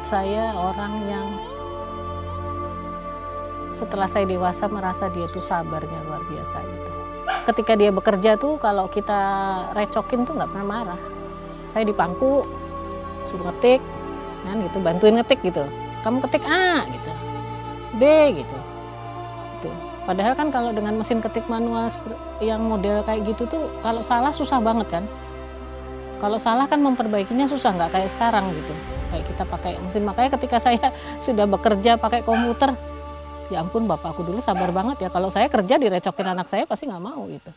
buat saya orang yang setelah saya dewasa merasa dia tuh sabarnya luar biasa gitu. Ketika dia bekerja tuh kalau kita recokin tuh nggak pernah marah. Saya di pangku suruh ngetik, kan gitu, bantuin ngetik gitu. Kamu ketik A gitu, B gitu. Tuh. Padahal kan kalau dengan mesin ketik manual yang model kayak gitu tuh kalau salah susah banget kan. Kalau salah kan memperbaikinya susah, nggak kayak sekarang gitu. Kayak kita pakai mesin, makanya ketika saya sudah bekerja pakai komputer, ya ampun bapakku dulu sabar banget ya. Kalau saya kerja direcokin anak saya pasti nggak mau gitu.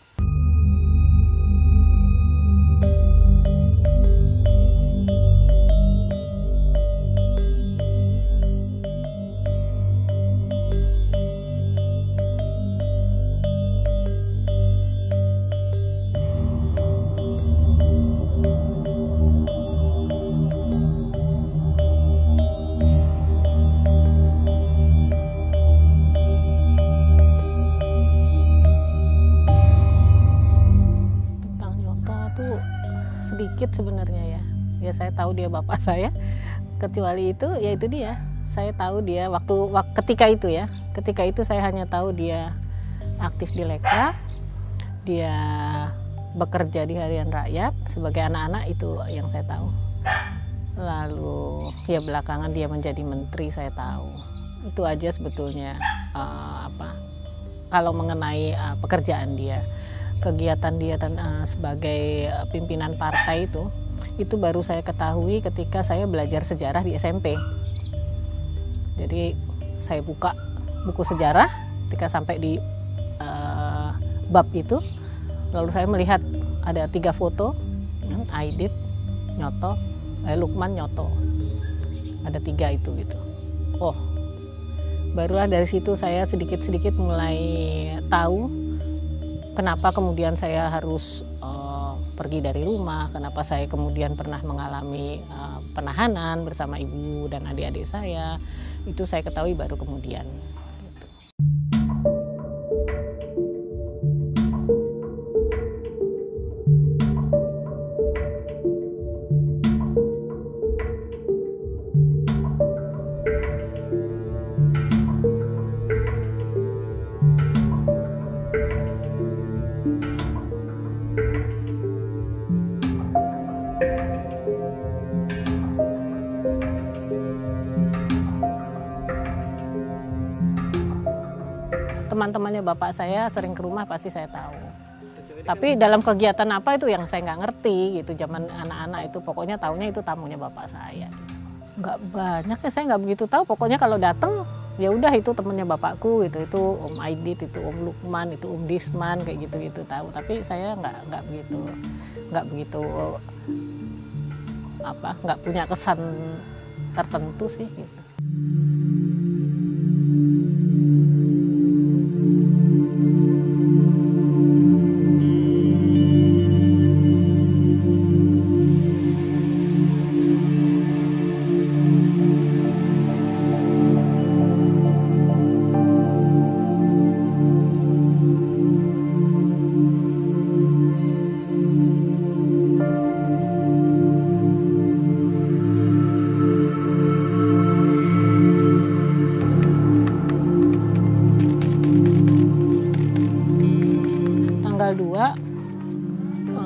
Sedikit sebenarnya ya saya tahu dia bapak saya, kecuali itu ya itu dia, saya tahu dia ketika itu saya hanya tahu dia aktif di Leka, dia bekerja di Harian Rakyat sebagai anak-anak, itu yang saya tahu. Lalu ya belakangan dia menjadi menteri, saya tahu itu aja sebetulnya. Kalau mengenai pekerjaan dia, kegiatan dia sebagai pimpinan partai itu baru saya ketahui ketika saya belajar sejarah di SMP. Jadi saya buka buku sejarah ketika sampai di bab itu, lalu saya melihat ada 3 foto, Aidit, Nyoto, Lukman, Nyoto, ada 3 itu gitu. Oh, barulah dari situ saya sedikit-sedikit mulai tahu kenapa kemudian saya harus pergi dari rumah, kenapa saya kemudian pernah mengalami penahanan bersama ibu dan adik-adik saya. Itu saya ketahui baru kemudian. Gitu. Teman-temannya bapak saya sering ke rumah pasti saya tahu. Tapi dalam kegiatan apa itu yang saya nggak ngerti gitu. Zaman anak-anak itu pokoknya tahunya itu tamunya bapak saya. Nggak banyak ya, saya nggak begitu tahu. Pokoknya kalau datang ya udah itu temennya bapakku gitu. Itu Om Aidit, itu Om Lukman, itu Om Disman kayak gitu tahu. Tapi saya nggak begitu nggak punya kesan tertentu sih gitu.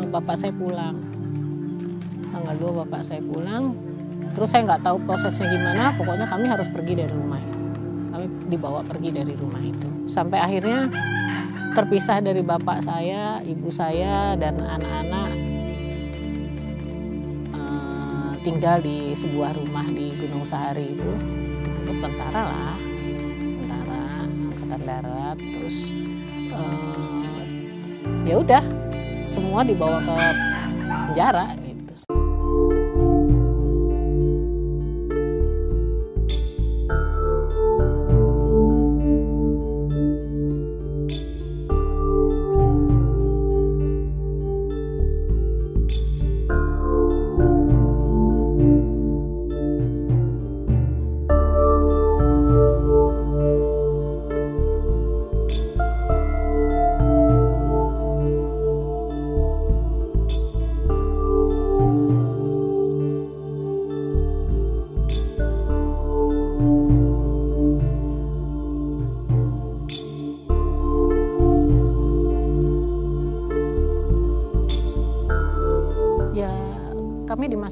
Bapak saya pulang. Tanggal 2 bapak saya pulang. Terus saya nggak tahu prosesnya gimana, pokoknya kami harus pergi dari rumah. Kami dibawa pergi dari rumah itu. Sampai akhirnya terpisah dari bapak saya, ibu saya, dan anak-anak. Tinggal di sebuah rumah di Gunung Sahari itu. Tentara lah. Tentara, Angkatan Darat. Terus ya udah. Semua dibawa ke penjara gitu.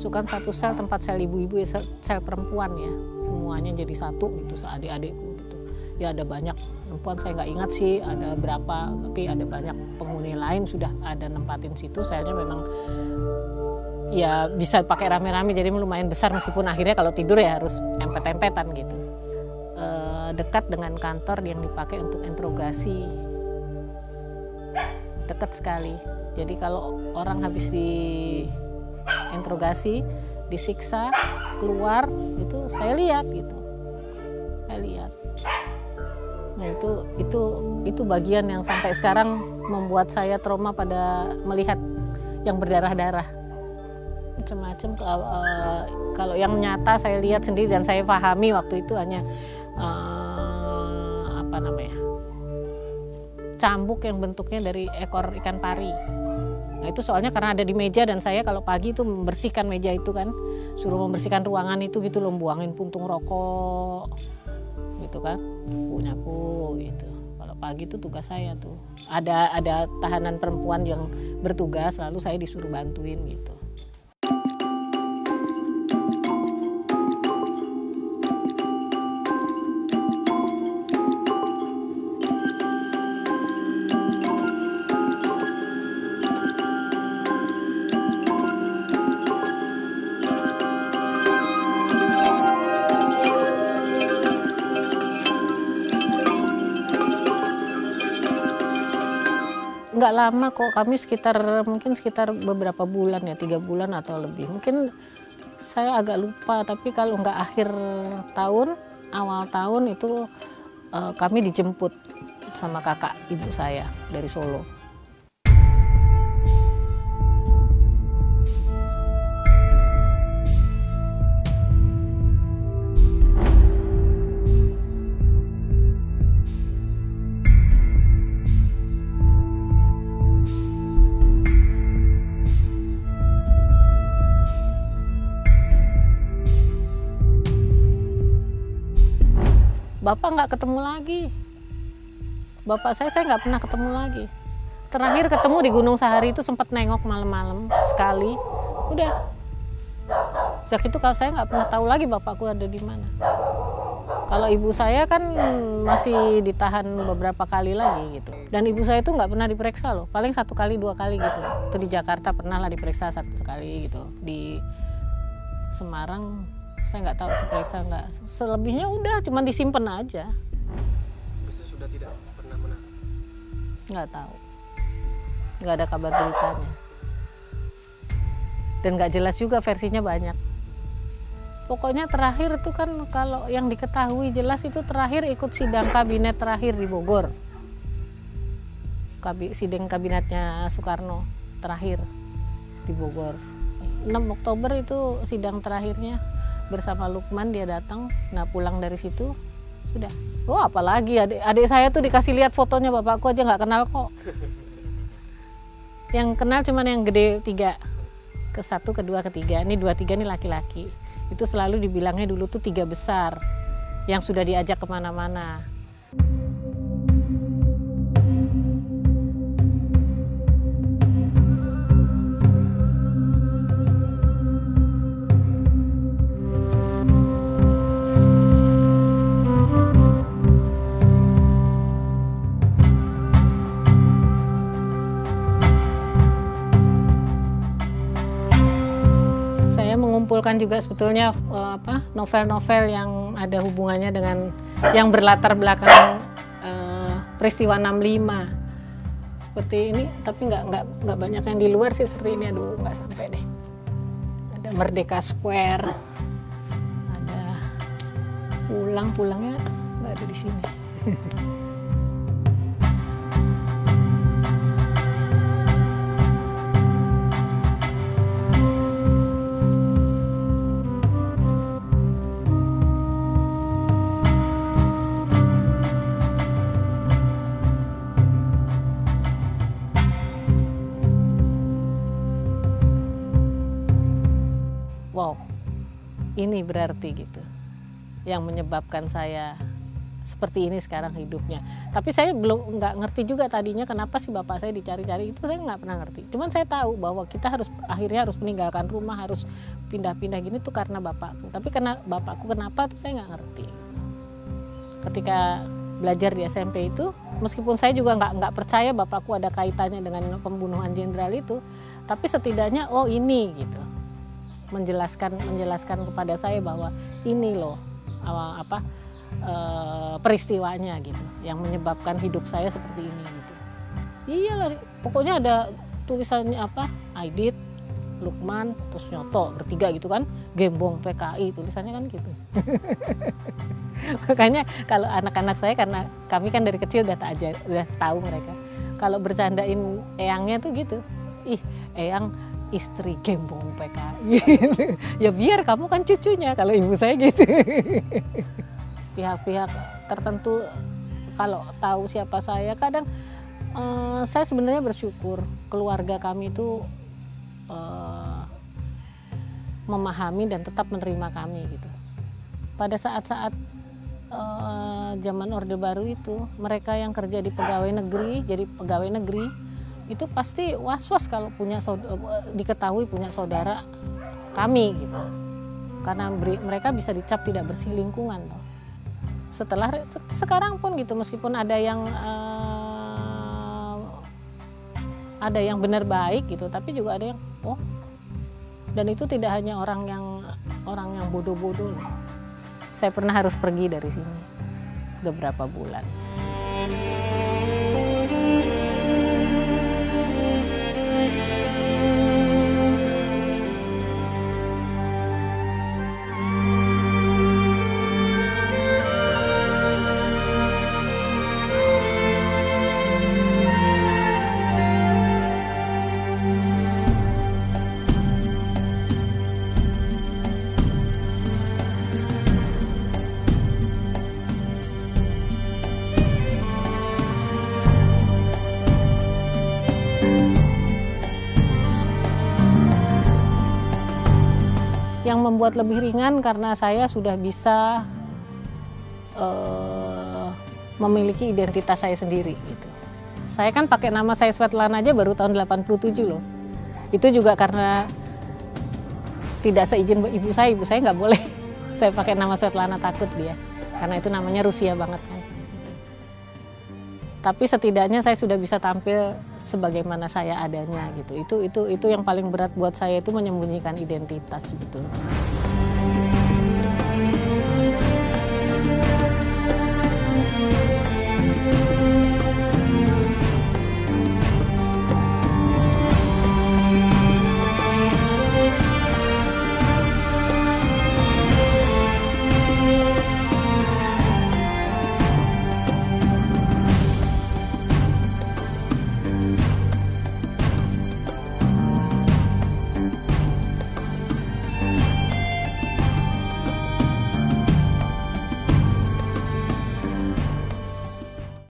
masukkan satu sel, tempat sel ibu-ibu ya, sel perempuan ya, semuanya jadi satu gitu, adik-adikku gitu. Ya ada banyak perempuan, saya nggak ingat sih ada berapa, tapi ada banyak penghuni lain sudah ada nempatin situ. Selnya memang ya bisa pakai rame-rame, jadi lumayan besar, meskipun akhirnya kalau tidur ya harus empet-empetan gitu. Dekat dengan kantor yang dipakai untuk interogasi, dekat sekali. Jadi kalau orang habis diinterogasi, disiksa, keluar, itu saya lihat gitu. Saya lihat. Nah itu bagian yang sampai sekarang membuat saya trauma pada melihat yang berdarah-darah. Macam-macam. Kalau yang nyata saya lihat sendiri dan saya pahami waktu itu hanya cambuk yang bentuknya dari ekor ikan pari. Nah itu soalnya karena ada di meja, dan saya kalau pagi itu membersihkan meja itu kan, suruh membersihkan ruangan itu gitu loh, buangin puntung rokok gitu kan, nyapu gitu. Kalau pagi itu tugas saya tuh. Ada tahanan perempuan yang bertugas, lalu saya disuruh bantuin gitu. Nggak lama kok, kami mungkin sekitar beberapa bulan ya, 3 bulan atau lebih. Mungkin saya agak lupa, tapi kalau nggak akhir tahun, awal tahun itu kami dijemput sama kakak ibu saya dari Solo. Bapak nggak ketemu lagi. Bapak saya nggak pernah ketemu lagi. Terakhir ketemu di Gunung Sahari itu sempat nengok malam-malam sekali. Udah. Sejak itu kalau saya nggak pernah tahu lagi bapakku ada di mana. Kalau ibu saya kan masih ditahan beberapa kali lagi gitu. Dan ibu saya itu nggak pernah diperiksa loh. Paling 1 kali 2 kali gitu. Itu di Jakarta pernah lah diperiksa 1 kali gitu. Di Semarang saya nggak tahu diperiksa nggak. Selebihnya udah cuma disimpan aja. Bisa sudah tidak pernah menang? Nggak tahu. Nggak ada kabar beritanya. Dan nggak jelas juga, versinya banyak. Pokoknya terakhir itu kan kalau yang diketahui jelas itu terakhir ikut sidang kabinet terakhir di Bogor. Sidang kabinetnya Soekarno terakhir di Bogor. 6 Oktober itu sidang terakhirnya. Bersama Lukman dia datang, nah pulang dari situ sudah. Oh apalagi adik saya tuh dikasih lihat fotonya, bapakku aja nggak kenal kok. Yang kenal cuman yang gede 3, ke-1, ke-2, ke-3. Ini 2, 3 ini laki-laki. Itu selalu dibilangnya dulu tuh 3 besar yang sudah diajak kemana-mana. Mengumpulkan juga sebetulnya novel-novel yang ada hubungannya dengan yang berlatar belakang peristiwa 65 seperti ini, tapi nggak banyak yang di luar sih seperti ini. Aduh nggak sampai deh. Ada Merdeka Square, ada pulangnya nggak ada di sini. Wow, ini berarti gitu yang menyebabkan saya seperti ini sekarang hidupnya. Tapi saya belum nggak ngerti juga tadinya kenapa sih bapak saya dicari-cari, itu saya nggak pernah ngerti. Cuman saya tahu bahwa kita akhirnya harus meninggalkan rumah, harus pindah-pindah gini tuh karena bapakku. Tapi karena bapakku kenapa tuh saya nggak ngerti. Ketika belajar di SMP itu, meskipun saya juga nggak percaya bapakku ada kaitannya dengan pembunuhan jenderal itu, tapi setidaknya oh ini gitu, menjelaskan kepada saya bahwa ini loh peristiwanya gitu, yang menyebabkan hidup saya seperti ini gitu. Iyalah, pokoknya ada tulisannya Aidit, Lukman, terus Nyoto bertiga gitu kan, Gembong PKI tulisannya kan gitu. Makanya kalau anak-anak saya, karena kami kan dari kecil udah tahu mereka, kalau bercandain eyangnya tuh gitu, ih eyang istri Gembong PKI. Ya biar kamu kan cucunya, kalau ibu saya gitu. Pihak-pihak tertentu kalau tahu siapa saya, kadang saya sebenarnya bersyukur keluarga kami itu memahami dan tetap menerima kami gitu. Pada saat-saat zaman Orde Baru itu, mereka yang kerja di pegawai negeri, jadi pegawai negeri itu pasti was-was kalau diketahui punya saudara kami gitu, karena mereka bisa dicap tidak bersih lingkungan toh. Sekarang pun gitu, meskipun ada yang benar baik gitu, tapi juga ada yang dan itu tidak hanya orang yang bodoh-bodoh loh. Saya pernah harus pergi dari sini beberapa bulan. Yang membuat lebih ringan karena saya sudah bisa memiliki identitas saya sendiri gitu. Saya kan pakai nama saya Svetlana aja baru tahun 87 loh. Itu juga karena tidak seizin ibu saya nggak boleh saya pakai nama Svetlana, takut dia, karena itu namanya Rusia banget kan. Tapi setidaknya saya sudah bisa tampil sebagaimana saya adanya gitu. Itu yang paling berat buat saya, itu menyembunyikan identitas sebetulnya.